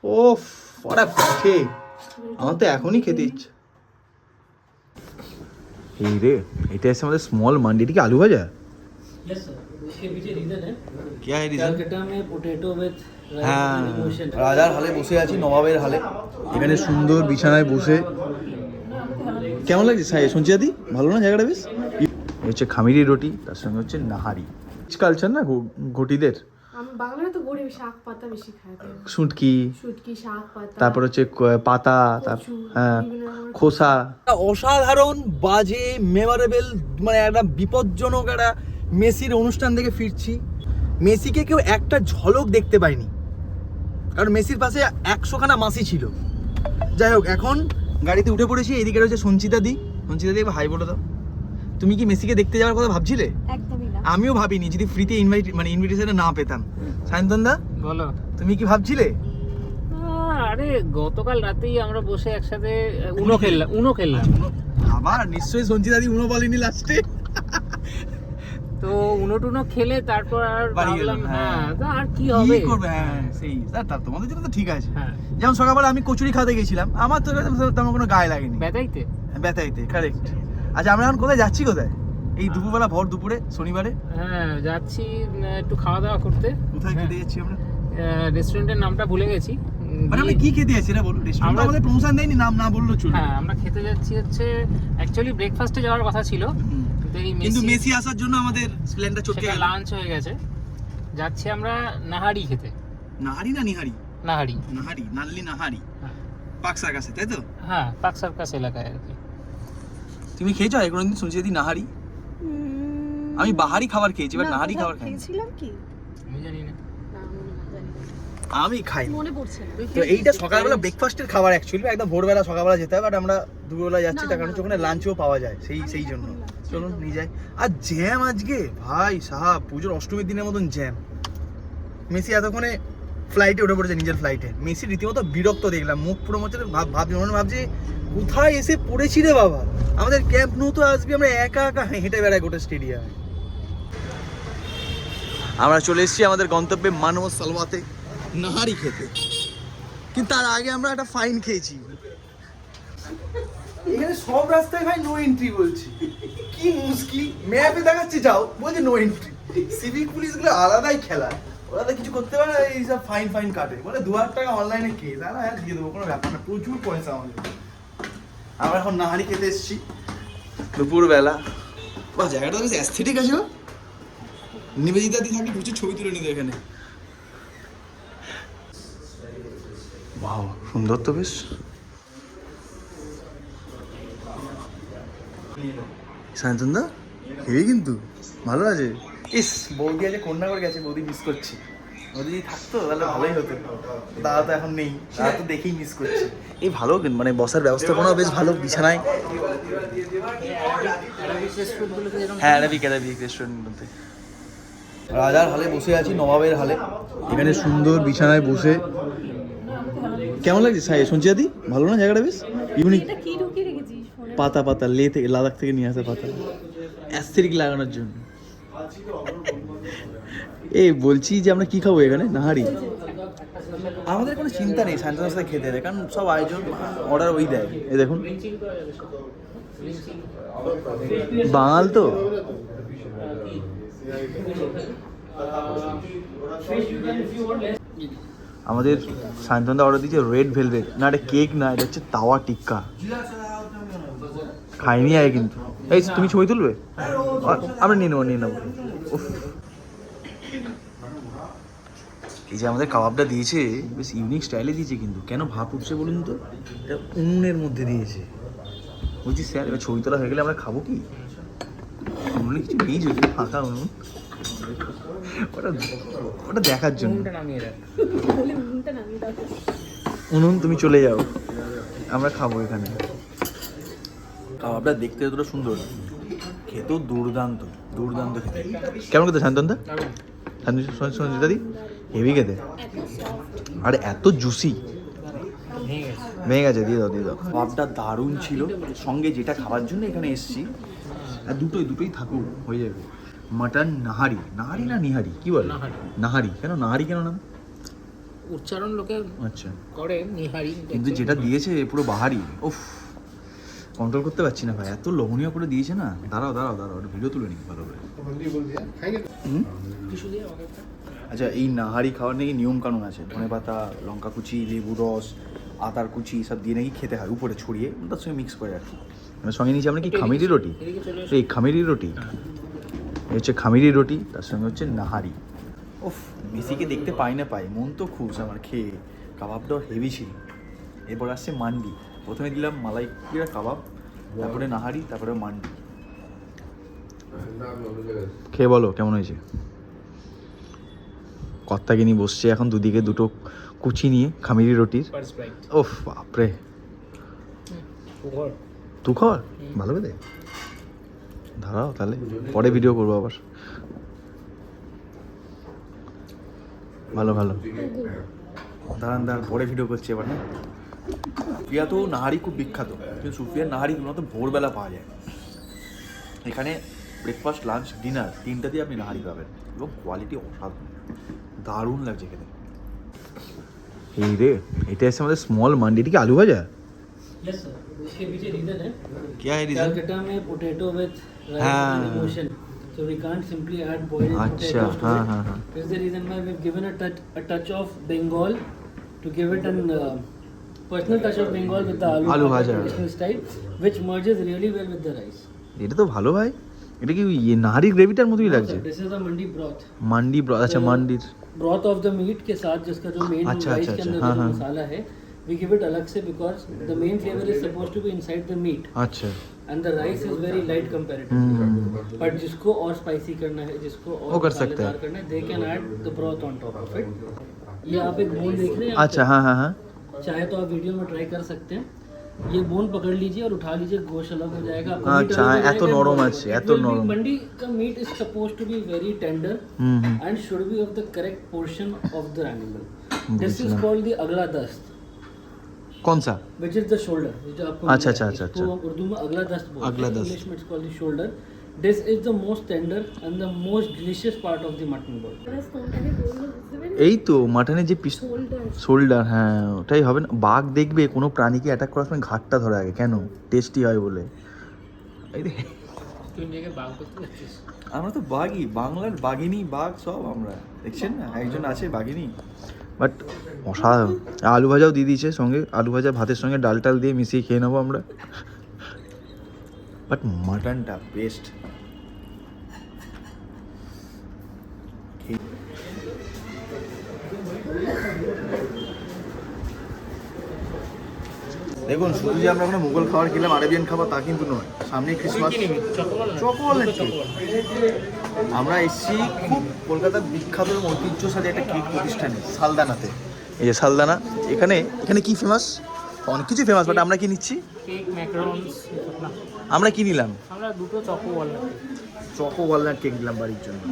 ওফ ওরা পিঠে আমার তো এখনই খেতে ইচ্ছে। এই রে এটা এসে আমাদের স্মল মান্ডি কি আলু ভাজা? यस सर, इसके पीछे रीजन है क्या है रीजन? कलकत्ता में पोटैटो विद হ্যাঁ রাজার হালে বসে আছি, নবাবের হালে। এখানে সুন্দর বিছানায় বসে কেমন লাগছে সঞ্চিয়াদি? ভালো না জায়গাটা বেশ? হচ্ছে খামিরি রুটি, তার সঙ্গে হচ্ছে নাহারি। কালচার না ঘটিদের, বাংলায় তো গরিব শাক পাতা বেশি খায়, শুটকি শুটকি শাক পাতা, তারপর হচ্ছে পাতা, হ্যাঁ খোসা। অসাধারণ বাজে মেমোরেবল, মানে একটা বিপজ্জনক একটা মেসির অনুষ্ঠান থেকে ফিরছি। মেসিকে কেউ একটা ঝলক দেখতে পায়নি, কারণ মেসির পাশে 100খানা মাসি ছিল। যাই হোক, এখন গাড়িতে উঠে পড়েছি। এইদিকে রয়েছে সঞ্চিতা দি। সঞ্চিতা দি হাই বলে দাও। তুমি কি মেসিকে দেখতে যাওয়ার কথা ভাবছিলে? একদমই না। আমিও ভাবিনি, যদি ফ্রিতে ইনভিটেশন না পেতাম। সায়ন্তন দা বলো, তুমি কি ভাবছিলে? আরে গতকাল রাতেই আমরা বসে একসাথে উনো খেললাম। আবার নিশ্চয়ই সঞ্চিতা দি উনো বলেনি লাস্টে। তো উনো টুনো খেলে তারপর আর ভাবলাম হ্যাঁ আর কি কি হবে করবে। হ্যাঁ সেই তার তোমাদের জন্য তো ঠিক আছে। হ্যাঁ, যেমন সকালবেলা আমি কচুরি খাতে গেছিলাম, আমার তো তেমন কোনো গায়ে লাগেনি। বেতাইতে কারেক্ট। আচ্ছা আমরা এখন কোথায় যাচ্ছি? কোথায় এই দুপুরবেলা, ভর দুপুরে শনিবারে? হ্যাঁ যাচ্ছি একটু খাওয়া দাওয়া করতে। কোথায় খেতে যাচ্ছি আমরা? রেস্টুরেন্টের নামটা ভুলে গেছি। মানে আমরা কি খেতে যাচ্ছি এটা বলো। রেস্টুরেন্ট আমাদের প্রমোশন দেয়নি, নাম না বললো চলবে। হ্যাঁ আমরা খেতে যাচ্ছি হচ্ছে অ্যাকচুয়ালি ব্রেকফাস্টে যাওয়ার কথা ছিল, কিন্তু মেসি আসার জন্য আমাদের প্ল্যানটা চটকে গেল। লাঞ্চ হয়ে গেছে। যাচ্ছি আমরা নাহারি খেতে। নাহারি না নিহারি? নাহারি। নাহারি, নাল্লি নাহারি, পাকসার কাছে, তাই তো? হ্যাঁ পাক সার্কাস এলাকায় আর কি। তুমি খেয়েছো কোনোদিন সঞ্চিতা নাহারি? আমি বাহারি খাবার খেয়েছি, বাট নাহারি খাবার খাইনি। খেয়েছিলাম কি আমি জানি না। আমি খাই মনে পড়ছে না। তো এইটা সকালবেলা ব্রেকফাস্টের খাবার অ্যাকচুয়ালি, একদম ভোরবেলা সকালবেলা যেতে হয়, বাট আমরা দুপুরবেলা যাচ্ছি তার কারণ ওখানে লাঞ্চও পাওয়া যায় সেই জন্য। চলুন নিয়ে যাই। আর জ্যাম আজকে ভাই সাহাব, পুজোর অষ্টমীর দিনের মতন জ্যাম। মেসি এতক্ষণে ফ্লাইটে উঠে পড়েছে, নিজের ফ্লাইটে। মেসি রীতিমতো বিরক্ত দেখলাম, মুখ পুরো মধ্যে ভাবছি কোথায় এসে পড়েছি রে বাবা। আমাদের ক্যাম্প নু তো আসবি, আমরা একা একা হেঁটে বেড়াই গোটা স্টেডিয়ামে। আমরা চলে এসেছি আমাদের গন্তব্যে মানস সালওয়াতে নাহারি খেতে, কিন্তু তার আগে আমরা একটা ফাইন খেয়েছি। এখানে সব রাস্তায় ভাই নো এন্ট্রি বলছি, কি মুশকিল। ম্যাপে দেখাচ্ছি যাও, বলছে নো এন্ট্রি। সিভিক পুলিশগুলো আলাদাই খেলা, ওরা তো কিছু করতে পারে না, এইসব ফাইন কাটে। বলে 2000 টাকা অনলাইনে কেস, আর হ্যাঁ দিয়ে দেবো, কোনো ব্যাপার না, প্রচুর পয়সা আমাদের। আমরা এখন নাহারি খেতে এসেছি দুপুরবেলা। বা জায়গাটা বেশ অ্যাস্থেটিক আছে। নিবেদিতা দি থাকলে প্রচুর ছবি তুলে নিত এখানে। বাহ সুন্দর তো বেশ। সায়ন্তন দা হেবি, কিন্তু ভালো আছে। ইস বৌদি আছে কন্যাগর গেছে, বৌদি মিস করছি। বৌদি যদি থাকতো তাহলে ভালোই হতো, দাদা তো এখন নেই, দাদা তো দেখেই মিস করছি। এই ভালো মানে বসার ব্যবস্থাপনাও বেশ ভালো বিছানায়। হ্যাঁ অ্যারাবিক রেস্টুরেন্ট বলতে। রাজার হালে বসে আছি, নবাবের হালে। এখানে সুন্দর বিছানায় বসে কেমন লাগছে সঞ্চিয়াদি? ভালো না জায়গাটা বেশ? ইউনিক পাতা লে থেকে, লাদাখ থেকে নিয়ে আসা পাতা, অ্যাস্থেটিক লাগানোর জন্য। এই বলছি যে আমরা কি খাবো এখানে? নাহারি। আমাদের কোনো চিন্তা নেই শান্তনার সাথে খেতে দেয়, কারণ সব আয়োজন অর্ডার ওই দেয়। এই দেখুন বাঙাল তো। আমাদের সায়ন্তনদা অর্ডার দিয়েছে রেড ভেলভেট, না এটা কেক না, এটা হচ্ছে তাওয়া টিক্কা। খাইনি আয় কিন্তু। এই তুমি ছবি তুলবে? আমরা নিয়ে নেবো। এই যে আমাদের কাবাবটা দিয়েছে বেশ ইউনিক স্টাইলে দিয়েছে, কিন্তু কেন ভাপ উঠছে বলুন তো? এটা উনুনের মধ্যে দিয়েছে। বলছি স্যার এবার ছবি তোলা হয়ে গেলে আমরা খাবো কি? উনুনে কিছু নেই, যদি ফাঁকা উনুন, ওটা দেখার জন্য। উনুন তুমি চলে যাও, আমরা খাবো এখানে। কাবাবটা দেখতে যতটা সুন্দর, খেতেও দুর্দান্ত খেতে। কেমন খেতে শান্তনদা? সঞ্চিতা দি হেভি খেতে, আর এত জুসি। ভেঙে গেছে, দিয়ে দাও। কাবাবটা দারুণ ছিল। সঙ্গে যেটা খাবার জন্য এখানে এসেছি, আর দুটোই থাকুক, হয়ে যাবে। মাটন নাহারি না নিহারি কি বলে? নাহারি। কেন নাহারি কেন নাম? উচ্চারণ লোকে আচ্ছা, করে নিহারি, কিন্তু যেটা দিয়েছে পুরো বাহারি। উফ, কন্ট্রোল করতে পারছি না ভাই, এত লোভনীয় করে দিয়েছে না। দাঁড়াও দাঁড়াও দাঁড়াও, একটা ভিডিও তুলে নিই ভালো করে। হুম? কিছু দিয়ে আমাকে আচ্ছা, এই নাহারি খাওয়ার নাকি নিয়ম কানুন আছে। ধনেপাতা, লঙ্কা কুচি, লেবু রস, আদার কুচি সব দিয়ে নাকি খেতে হয় উপরে ছড়িয়ে, তার সঙ্গে মিক্স করে আর কি। মানে সঙ্গে নিচে আমরা কি খামিরি রুটি, এদিকে চলে এই খামিরি রুটি, এই হচ্ছে খামিরি রুটি, তার সঙ্গে হচ্ছে নাহারি। উফ, মেসিকে দেখতে পাই না পাই, মন তো খুশ আমার খেয়ে। কাবাবটাও হেভি ছিল। এরপর আসছে মান্ডি। প্রথমে দিলাম মালাই কাবাব, তারপরে নাহারি, তারপরে মান্ডি। খেয়ে বলো কেমন হয়েছে। কর্তাগিনি বসছে এখন দুদিকে দুটো কুচি নিয়ে খামিরি রুটির। ফার্স্ট বাইট ওফ বাপরে, ওভার তু খাওয়ার ভালো করে। দাঁড়াও তাহলে পরে ভিডিও করবো আবার। ভালো ভালো, দাঁড়ান দাঁড়ান, পরে ভিডিও করছি এবার। না, সুফিয়া তো নাহারি খুব বিখ্যাত, কিন্তু সুফিয়ার নাহারিগুলো তো ভোরবেলা পাওয়া যায়। এখানে ব্রেকফাস্ট, লাঞ্চ, ডিনার তিনটাতেই আপনি নাহারি পাবেন, এবং কোয়ালিটি অসাধারণ, দারুণ লাগছে খেতে। এই রে, এটা এসে আমাদের স্মল মান্ডি। কি আলু ভাজা? यस सर, इसके पीछे रीजन है क्या है रीजन? कलकत्ता में पोटैटो विद राइस हाँ। And emotion, so we can't simply add boiled अच्छा, potatoes to हाँ, it. हाँ, हाँ। This is the reason why we've given a touch of Bengal to give it an personal touch of Bengal with the aloo Aloo bhaja bhaja. traditional style, which merges really well with the rice. এটা তো ভালো ভাই, এটা কি ইয়ে নাহারি গ্রেভিটার মতোই লাগছে। This is a mandi broth. Mandi আচ্ছা, মান্ডির Broth of the meat के साथ जिसका जो main अच्छा, rice अच्छा, के अच्छा, अंदर हाँ, जो हाँ। मसाला है, we give it अलग से because the main flavor is supposed to be inside the meat. আচ্ছা। And the rice is very light comparatively. But जिसको और स्पाइसी करना है, जिसको वो और कर सकते हैं। मसालेदार करना है, they can add the broth on top of it. ये आप एक बोन देख रहे हैं, আচ্ছা, হ্যাঁ হ্যাঁ হ্যাঁ। चाहे तो आप वीडियो में ट्राई कर सकते हैं। ये बोन पकड़ लीजिए और उठा लीजिए, गोश्त अलग हो जाएगा। आपका meat अच्छा, अलग हो এত जाएगा। নরম আছে, It এত will be- নরম। मंडी का meat is supposed to be very tender hmm hmm. and should be of the correct portion of the animal. This is বুঝলাম। called the अगला दस्त, कौन सा? which is the shoulder. जो आपको अच्छा, मिला है। अच्छा, अच्छा, इसको उर्दू में अगला दस्त बोलते हैं। अगला दस्त। English में it's called the shoulder. This is the most tender and the most delicious part of the mutton bone. কোনটাকে বললো বুঝতে পেরেছি? এই তো মাটনের যে পিস, শোল্ডার। শোল্ডার, হ্যাঁ ওটাই হবে না। বাঘ দেখবে কোনো প্রাণীকে অ্যাটাক করার সময় ঘাটটা ধরে আগে, কেন? টেস্টি হয় বলে। এই রে, तुम जगह बाग करते हैं। আমরা তো বাঘই, বাংলার বাঘিনী, বাঘ সব আমরা। দেখছেন না, একজন আছে বাঘিনী। বাট অসাধারণ। আলু ভাজাও দিয়ে দিয়েছে সঙ্গে, আলু ভাজা ভাতের সঙ্গে ডাল টাল দিয়ে মিশিয়ে খেয়ে নেবো আমরা। বাট মাটনটা বেস্ট। দেখুন, শুধু যে আমরা ওখানে মুঘল খাবার খেলাম, আরেবিয়ান খাবার তা কিন্তু নয়। সামনে ক্রিসমাস, চকোলেট কেক। আমরা এসেছি খুব কলকাতার বিখ্যাত এবং ঐতিহ্যশালী একটা কেক প্রতিষ্ঠানে, সালদানাতে। এই যে সালদানা, এখানে এখানে কি ফেমাস? অনেক কিছু ফেমাস, বাট আমরা কি নিচ্ছি? केक मैकरोन्स अपना আমরা কি নিলাম? আমরা দুটো choco walnut choco walnut cake নিলাম বাড়ির জন্য।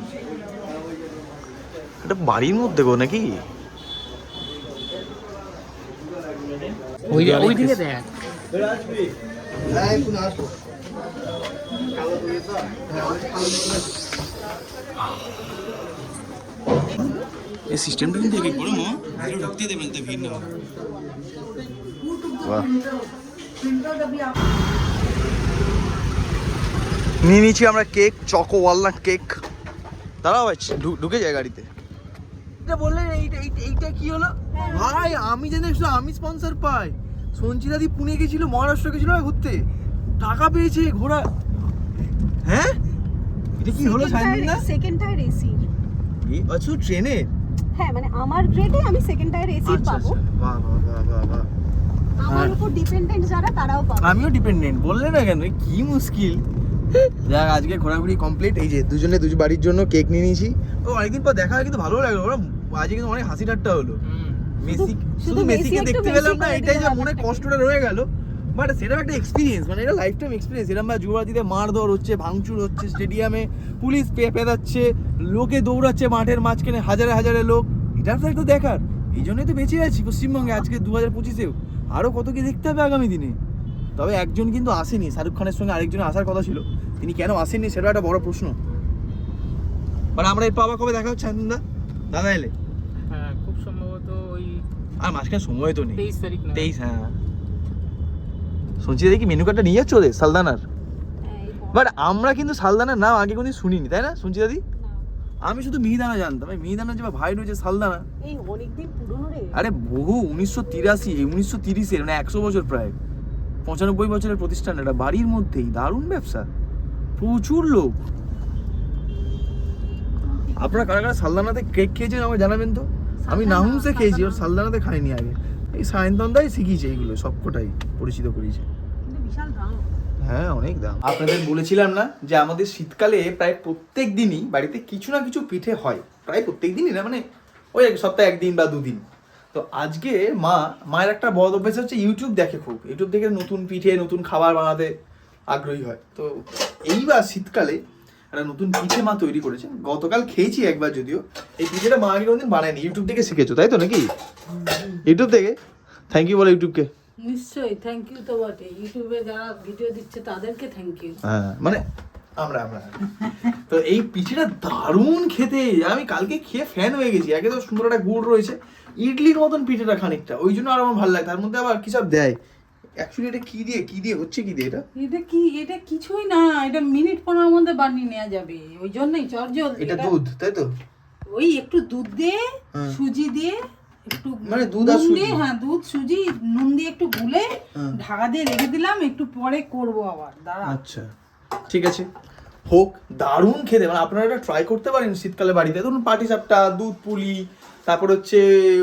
এটা বাড়ির মধ্যে গো নাকি? ওই দিকে দেখ। এই সিস্টেমটা কিন্তু এক বড় মা, ভিতরে ঢুকতে দেবেন তো ভিড় না হবে। বাহ, নিয়ে নিয়েছি আমরা কেক, চকো ওয়ালনাট কেক। দাঁড়াও ভাই, ঢুকে যায় গাড়িতে। এটা বললেন এইটা কি হলো ভাই? আমি জানি শুধু আমি স্পন্সর পাই। সঞ্চিতা দি পুনে গেছিল, মহারাষ্ট্র গেছিল ঘুরতে, টাকা পেয়েছে ঘোরা। হ্যাঁ, এটা কি হলো সাইন না? Second tyre AC. আচ্ছা, ট্রেনে? হ্যাঁ, মানে আমার গ্রেডে আমি সেকেন্ড টায়ার এসি পাবো। বাহ বাহ বাহ বাহ বাহ। আমার উপর ডিপেন্ডেন্ট যারা তারাও পাবে। আমিও ডিপেন্ডেন্ট, বললে না কেন? কি মুশকিল। যাক, আজকে ঘোরাঘুরি কমপ্লিট। এই যে দুজনে দুজন বাড়ির জন্য কেক নিয়ে নিয়েছি। ও অনেকদিন পর দেখা হয়, কিন্তু ভালো লাগলো। ওরা আজকে কিন্তু অনেক হাসি ঠাট্টা হলো। মেসি, শুধু মেসিকে একটু দেখতে মেসি পেলাম না, করে এটাই দিলে যে মনে কষ্টটা রয়ে গেল। বাট সেটাও একটা এক্সপিরিয়েন্স, মানে এটা লাইফ টাইম এক্সপিরিয়েন্স। এরকম যুবরাজিতে মারধর হচ্ছে, ভাঙচুর হচ্ছে, স্টেডিয়ামে পুলিশ পেদাচ্ছে, লোকে দৌড়াচ্ছে মাঠের মাঝখানে, হাজারে হাজারে লোক। এটা তো একটা দেখার। এই জন্যই তো বেঁচে আছি পশ্চিমবঙ্গে আজকে 2025-এও। আরও কত কি দেখতে হবে আগামী দিনে। তবে একজন কিন্তু আসেনি, শাহরুখ খানের সঙ্গে আরেকজন আসার কথা ছিল, তিনি কেন আসেননি সেটা একটা বড় প্রশ্ন। বাট আমরা এর পাবা কবে দেখা হচ্ছে আনন্দা দাদা এলে? হ্যাঁ, খুব সম্ভবত ওই আর মাঝখানে সময় তো নেই। 23 তারিখ না 23, হ্যাঁ। শুনছি দেখি মেনু কার্ডটা নিয়ে যাচ্ছ ওদের সালদানার। বাট আমরা কিন্তু সালদানার নাম আগে কোনোদিন শুনিনি, তাই না শুনছি দাদি? আমি শুধু মিহিদানা জানতাম, এই মিহিদানা যে ভাই রয়েছে সালদানা, এই অনেকদিন পুরনো রে। আরে বহু 1983 1930-এর, মানে 100 বছর প্রায়, 95 বছরের প্রতিষ্ঠান, এটা বাড়ির মধ্যেই দারুণ ব্যবসা, প্রচুর লোক। আপনারা কারা কারা সালদানাতে কেক খেয়েছেন আমাকে জানাবেন তো। আমি নাহুমসে খেয়েছি, আর সালদানাতে খাইনি আগে। এই সায়ন্তনদাই শিখিয়েছে এইগুলো সবকটাই, পরিচিত করিয়েছে। কিন্তু বিশাল দাম। হ্যাঁ অনেক দাম। আপনাদের বলেছিলাম না যে আমাদের শীতকালে প্রায় প্রত্যেক দিনই বাড়িতে কিছু না কিছু পিঠে হয়, প্রায় প্রত্যেক দিনই না, মানে ওই সপ্তাহে 1 দিন বা 2 দিন। তো আজকে মায়ের একটা বড় অভ্যাস হচ্ছে ইউটিউব দেখে, খুব ইউটিউব দেখে নতুন পিঠে নতুন খাবার বানাতে আগ্রহী হয়। তো এইবার শীতকালে একটা নতুন পিঠে মা তৈরি করেছে, গতকাল খেয়েছি একবার, যদিও এই পিঠেটা মা আগে কোনোদিন বানায়নি। ইউটিউব থেকে শিখেছো তাই তো নাকি? ইউটিউব থেকে থ্যাংক ইউ বলো ইউটিউবকে। নিশ্চয়ই থ্যাংক ইউ তো বটে, ইউটিউবে যারা ভিডিও দিচ্ছে তাদেরকে থ্যাংক ইউ। হ্যাঁ মানে আমরা তো এই পিঠেটা দারুণ খেতে, আমি কালকে খেয়ে ফ্যান হয়ে গেছি। একে তো সুন্দর একটা গুড় রয়েছে, ইডলির মতন পিঠেটা খানিকটা, ওই জন্য আর আমার ভালো লাগে। তার মধ্যে আবার কি সব দেয়, অ্যাকচুয়ালি এটা কি দিয়ে হচ্ছে, কি দিয়ে এটা? এটা কিছুই না, এটা মিনিট 15 মধ্যে বানিয়ে নেওয়া যাবে, ওই জন্যই চটজল। এটা দুধ তাই তো? ওই একটু দুধ দিয়ে হ্যাঁ। সুজি দিয়ে একটু মানে দুধ আর নুন সুজি? দিয়ে, হ্যাঁ দুধ সুজি নুন দিয়ে একটু গুলে হ্যাঁ। ঢাকা দিয়ে রেখে দিলাম, একটু পরে করব আবার, দাঁড়া। আচ্ছা ঠিক আছে, হোক। দারুণ খেতে, মানে আপনারা এটা ট্রাই করতে পারেন শীতকালে বাড়িতে। ধরুন পাটি সাপটা, দুধ পুলি, তারপর হচ্ছে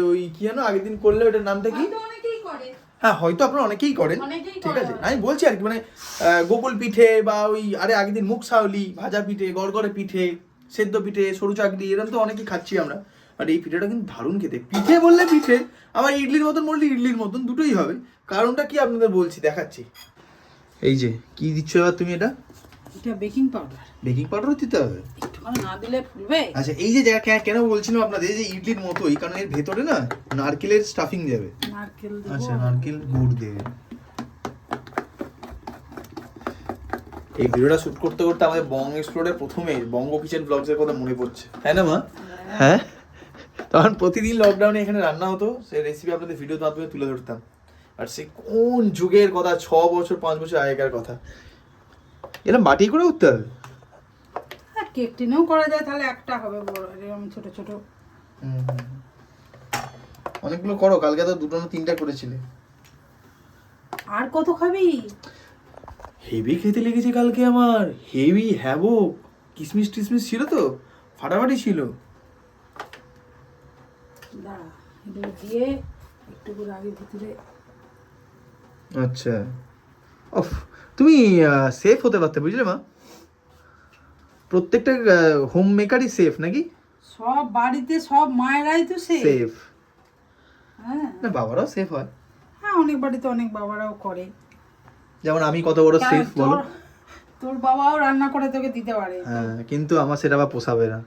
ওই কি জানো আগের দিন করলে ওটার নামটা কি? হয়তো অনেকেই করে। হ্যাঁ হয়তো আপনারা অনেকেই করেন, অনেকেই ঠিক করে আছে। হয়তো। আমি বলছি আর কি, মানে গোকুল পিঠে বা ওই আগের দিন মুগ সাউলি, ভাজা পিঠে, গড়গড়ে পিঠে, সেদ্ধ পিঠে, সরু চাকরি, এরকম তো অনেকেই খাচ্ছি আমরা। বাট এই পিঠেটা কিন্তু দারুণ খেতে। পিঠে বললে পিঠে, আবার ইডলির মতন বললে ইডলির মতন, দুটোই হবে। কারণটা কি আপনাদের বলছি, দেখাচ্ছি। এই যে কি দিচ্ছ এবার তুমি? এটা এটা বেকিং পাউডার, বেকিং পাউডারও দিতে হবে? একটু না দিলে ফুলবে। আচ্ছা এই যে কেন বলছিলাম আপনাদের, এই যে ইডলির মতোই, কারণ এর ভেতরে না নারকেলের স্টাফিং যাবে। নারকেল দেবো। আচ্ছা নারকেল গুড় দেবে। এই ভিডিওটা শুট করতে করতে আমাদের বং এক্সপ্লোরের প্রথমে বঙ্গ কিচেন ব্লগসের কথা মনে পড়ছে, তাই না মা? হ্যাঁ, তখন প্রতিদিন লকডাউনে এখানে রান্না হতো, সেই রেসিপি আপনাদের ভিডিওর মাধ্যমে তুলে ধরতাম। আর সে কোন যুগের কথা, 6 বছর 5 বছর আগেকার কথা। এরকম বাটি করে উঠতে হবে। হ্যাঁ কেক টিনেও করা যায়, তাহলে একটা হবে বড়, এরকম ছোট ছোট। অনেকগুলো করো, কালকে তো 2টো না 3টা করেছিলে। আর কত খাবি? হেভি খেতে লেগেছে কালকে আমার, হেভি হ্যাভো, কিসমিস টিসমিস ছিল তো, ফাটাফাটি ছিল। দাঁড়া, এগুলো দিয়ে একটু করে আগে ভিতরে। আচ্ছা অফ, তুমি সেফ হতে পারতে, বুঝলে মা? প্রত্যেকটা হোম মেকারই সেফ নাকি? সব বাড়িতে সব মায়েরাই তো সেফ। হ্যাঁ না বাবারাও সেফ হয়, হ্যাঁ, অনেক বাড়িতে অনেক বাবারাও করে। যেমন আমি কত বড় সেফ বলো? তোর বাবাও রান্না করে তোকে দিতে পারে, হ্যাঁ কিন্তু আমার সেটা আবার পোষাবে না,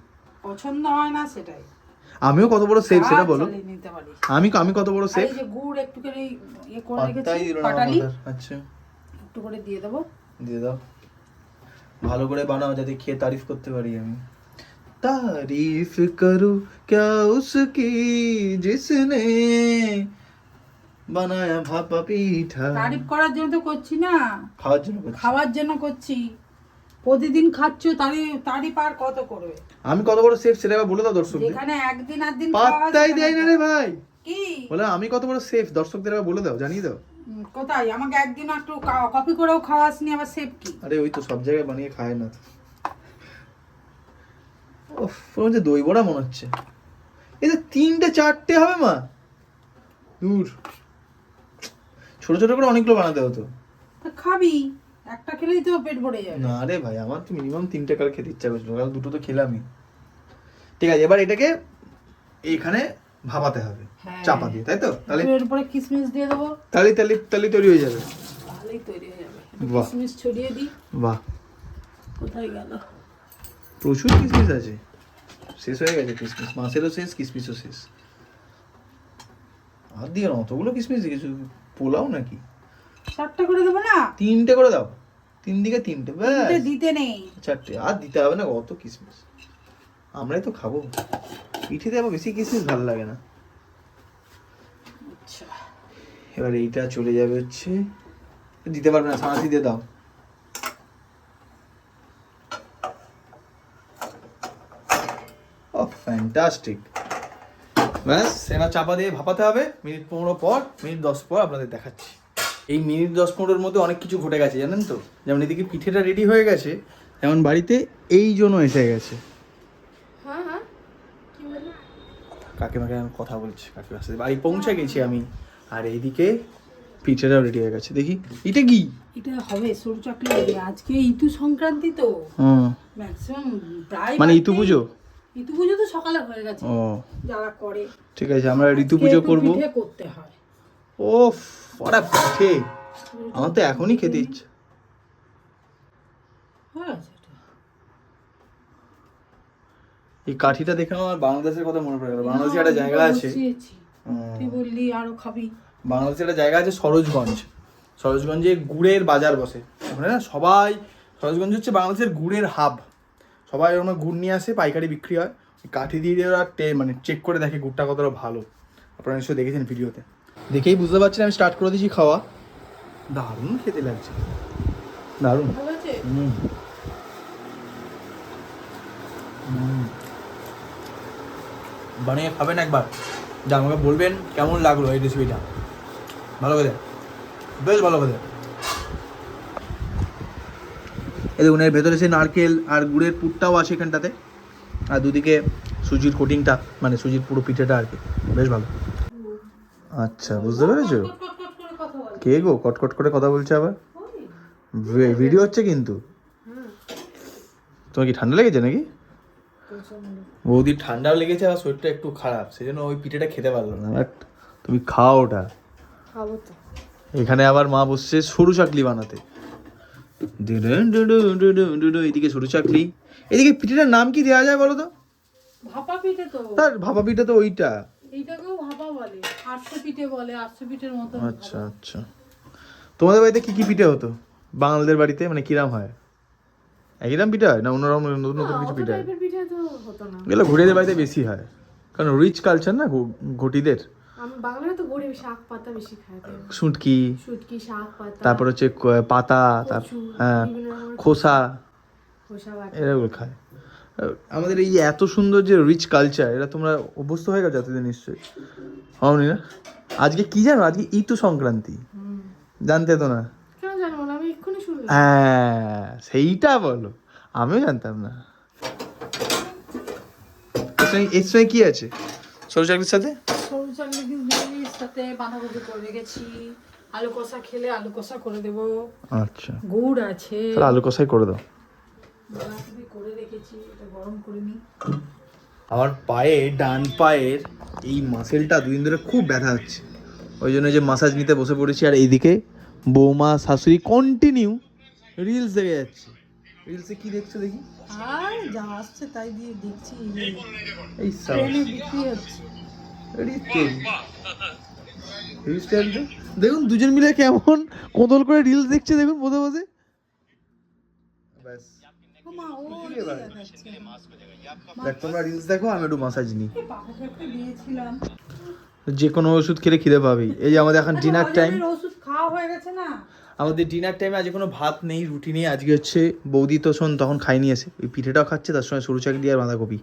পছন্দ হয় না সেটাই। আমিও কত বড় সেফ সেটা বলো? চালিয়ে নিতে পারিস। আমি কত বড় আর সেফ? এই যে গুড় একটুখানি ইয়ে করে পাত্তাই রেখেছি, দিল না পাটালি আমার। আচ্ছা একটু করে দিয়ে দেবো। দিয়ে দাও, ভালো করে বানাও যাতে খেয়ে তারিফ করতে পারি আমি। तारीफ करूं क्या उसकी जिसने बनाया भापा पीठा। তারিফ করার জন্য তো করছি না, খাওয়ার জন্য করছি। খাওয়ার জন্য করছি। প্রতিদিন খাচ্ছ, তারিফ আর কত করবে? আমি কত বড় সেফ সেটা এবার বলে দাও দর্শকদের। যেখানে একদিন আর দিন পাত্তাই দেয় না রে ভাই। কি বলে আমি কত বড় সেফ, দর্শকদের এবার বলে দাও, জানিয়ে দাও। কোথায় আমাকে একদিন একটু কপি করেও খাওয়াসনি, আবার সেফ কি? আরে ওই তো সব জায়গায় বানিয়ে খায় না তো। ওফ, ওর যে দই বড়া মনে হচ্ছে। এই যে 3টে 4টে হবে মা, দূর। ছোট ছোট করে অনেকগুলো বানাতে হতো। তা খাবি, একটা খেলেই তো পেট ভরে যাবে। না রে ভাই, আমার তো মিনিমাম 3টে কাল খেতে ইচ্ছা করছিল, কারণ 2টো তো খেলামই। ঠিক আছে, এবার এটাকে এইখানে ভাপাতে হবে হ্যাঁ। চাপা দিয়ে, তাই তো? তাহলে এর উপরে কিশমিশ দিয়ে দেবো, তাহলে তাহলে তাহলে তৈরি হয়ে যাবে। তাহলেই তৈরি হয়ে যাবে। বাহ। কিশমিশ ছড়িয়ে দিই। বাহ, কোথায় গেল? প্রচুর কিসমিস আছে। শেষ হয়ে গেছে কিসমিস, মাছেরও শেষ, কিসমিসও শেষ। আর দিও না অতগুলো কিসমিস, কিছু পোলাও নাকি? 4টা করে দেবো না? 3টে করে দাও, 3 দিকে 3টে, ব্যাস। এটা দিতে নেই। 4টে আর দিতে হবে না, অত কিসমিস আমরাই তো খাবো। পিঠেতে আবার বেশি কিসমিস ভালো লাগে না। এবার এইটা চলে যাবে হচ্ছে, দিতে পারবে না, ছানাসি দিয়ে দাও। ও ফ্যান্টাস্টিক। ব্যাস এবার চাপা দিয়ে ভাপাতে হবে মিনিট 15 পর, মিনিট 10 পর আপনাদের দেখাচ্ছি। এই মিনিট 10-15-এর মধ্যে অনেক কিছু ঘটে গেছে জানেন তো। যেমন এদিকে পিঠেটা রেডি হয়ে গেছে, যেমন বাড়িতে এই জন্য এসে গেছে। কাকিমাকে আমি কথা বলছি, কাকিমার সাথে বাড়ি পৌঁছে গেছি আমি। আর এইদিকে পিঠেটাও রেডি হয়ে গেছে। দেখি এটা কি, এটা হবে সরু চাকলি হবে। আজকে ইতু সংক্রান্তি তো ম্যাক্সিমাম প্রায় মানে ইতু পুজো। ইতু পুজো তো সকালে হয়ে গেছে ও যারা করে। ঠিক আছে, আমরা ঋতু পুজো করবো। পিঠে করতে হয়। ওফ ওরা পিঠে, আমার তো এখনই খেতে ইচ্ছে। হয়ে গেছে এটা। এই কাঠিটা দেখে আমার বাংলাদেশের কথা মনে পড়ে গেল। বাংলাদেশে একটা জায়গা আছে, বসিয়েছি। তুই বললি আরো খাবি। বাংলাদেশে একটা জায়গা আছে সরোজগঞ্জ। সরোজগঞ্জে গুড়ের বাজার বসে ওখানে না। সবাই, সরোজগঞ্জ হচ্ছে বাংলাদেশের গুড়ের হাব। সবাই ওখানে গুড় নিয়ে আসে, পাইকারি বিক্রি হয়। ওই কাঠি দিয়ে দিয়ে ওরা মানে চেক করে দেখে গুড়টা কতটা ভালো। আপনারা নিশ্চয়ই দেখেছেন ভিডিওতে, দেখেই বুঝতে পারছেন। আমি স্টার্ট করে দিয়েছি খাওয়া। দারুণ খেতে লাগছে, দারুণ। ভালো আছে? বানিয়ে খাবেন একবার, যা আমাকে বলবেন কেমন লাগলো এই রেসিপিটা। ভালো করে, বেশ ভালো করে। এই দেখুন, এর ভেতরে সে নারকেল আর গুড়ের পুরটাও আছে এখানটাতে, আর দুদিকে সুজির কোটিংটা, মানে সুজির পুরো পিঠেটা আর কি, বেশ ভালো। আচ্ছা, বুঝতে পেরেছো? কে গো কটকট করে কথা বলছে আবার? ভিডিও হচ্ছে কিন্তু। তোমার কি ঠান্ডা লেগেছে নাকি? বৌদি ঠান্ডাও লেগেছে আর শরীরটা একটু খারাপ, সেই জন্য ওই পিঠেটা খেতে পারলো না। বাট তুমি খাও ওটা। খাবো তো। এখানে আবার মা বসছে সরু চাকলি বানাতে। এদিকে সরু চাকলি, এদিকে পিঠেটার নাম কি দেওয়া যায় বলো তো? ভাপা পিঠে তো। তার ভাপা পিঠে তো ওইটা। এইটাকেও ভাপা বলে, 800 পিঠে বলে, 800 পিঠের মতো। আচ্ছা আচ্ছা। তোমাদের বাড়িতে কি কি পিঠে হতো বাঙালিদের বাড়িতে, মানে কিরাম হয়? একইরাম পিঠে হয় না অন্যরকম নতুন নতুন কিছু পিঠে হয়? পিঠে তো হতো না। এগুলো ঘুরিদের বাড়িতে বেশি হয়, কারণ রিচ কালচার না ঘটিদের। আমি বাংলায় তো গড়ে শাক পাতা বেশি খাই। শুটকি, শুটকি, শাক পাতা, তারপর হচ্ছে পাতা, তারপর হ্যাঁ খোসা, খোসা বাটা। এরাগুলো খায়। আমাদের এই এত সুন্দর যে রিচ কালচার, এরা তোমরা অভ্যস্ত হয়ে গেছো এতদিন নিশ্চয়ই, হওনি না? আজকে কি জানো, আজকে ইতু সংক্রান্তি, জানতে তো না? কেন জানবো না, আমি এক্ষুনি শুনলাম। হ্যাঁ সেইটা বলো, আমিও জানতাম না। এর সঙ্গে কি আছে সরু চাকরির সাথে? সরু চাকলি বিরিয়ানির সাথে বাঁধাকপি করে রেখেছি। আলু কষা খেলে আলু কষা করে দেবো। আচ্ছা, গুড় আছে, তাহলে আলু কষাই করে দাও। বাঁধাকপি করে রেখেছি, এটা গরম করে নিই। আমার পায়ে, ডান পায়ের এই মাসেলটা দুদিন ধরে খুব ব্যথা হচ্ছে, ওই জন্য যে মাসাজ নিতে বসে পড়েছি। আর এইদিকে বৌমা শাশুড়ি কন্টিনিউ রিলস দেখে যাচ্ছে। রিলসে কি দেখছো দেখি? আর যা আসছে তাই দিয়ে দেখছি। এই ট্রেনে বিক্রি হচ্ছে। দেখুন দুজন মিলে কেমন কোদল করে রিলস দেখছে, দেখুন বসে বসে। ব্যাস, ও মা, ও দেখাচ্ছে। দেখ তোমরা রিলস দেখো, আমি একটু মাসাজ নিই। বাবাকে একটা দিয়েছিলাম। যে কোনো ওষুধ খেলে খিদে পাবেই। এই যে আমাদের এখন ডিনার টাইম, হজমের ওষুধ খাওয়া হয়ে গেছে না? আমাদের ডিনার টাইমে আজকে কোনো ভাত নেই, রুটি নেই। আজকে হচ্ছে বৌদি তো শোন তখন খাইনি এসে, ওই পিঠেটাও খাচ্ছে, তার সঙ্গে সরু চাকলি আর বাঁধাকপি।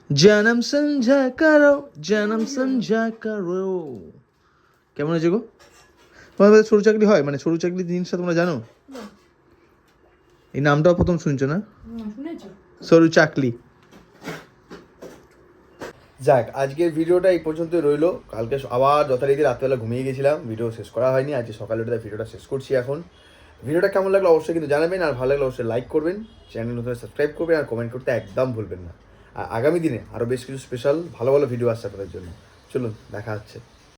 জনম সঞ্জা করো, জনম সঞ্জা করো। কেমন হয়েছে গো? তোমাদের বাড়িতে সরু চাকলি হয়, মানে সরু চাকলি জিনিসটা তোমরা জানো? এই নামটাও প্রথম শুনছো না? শুনেছো? সরু চাকলি। যাক, আজকের ভিডিওটা এই পর্যন্তই রইলো। কালকে আবার যথারীতি রাত্রেবেলা ঘুমিয়ে গেছিলাম, ভিডিও শেষ করা হয়নি। আজকে সকালে উঠে ভিডিওটা শেষ করছি এখন। ভিডিওটা কেমন লাগলো অবশ্যই কিন্তু জানাবেন, আর ভালো লাগলে অবশ্যই লাইক করবেন, চ্যানেল নতুন সাবস্ক্রাইব করবেন, আর কমেন্ট করতে একদম ভুলবেন না। আর আগামী দিনে আরও বেশ কিছু স্পেশাল ভালো ভালো ভিডিও আসছে আপনাদের জন্য। চলুন দেখা হচ্ছে।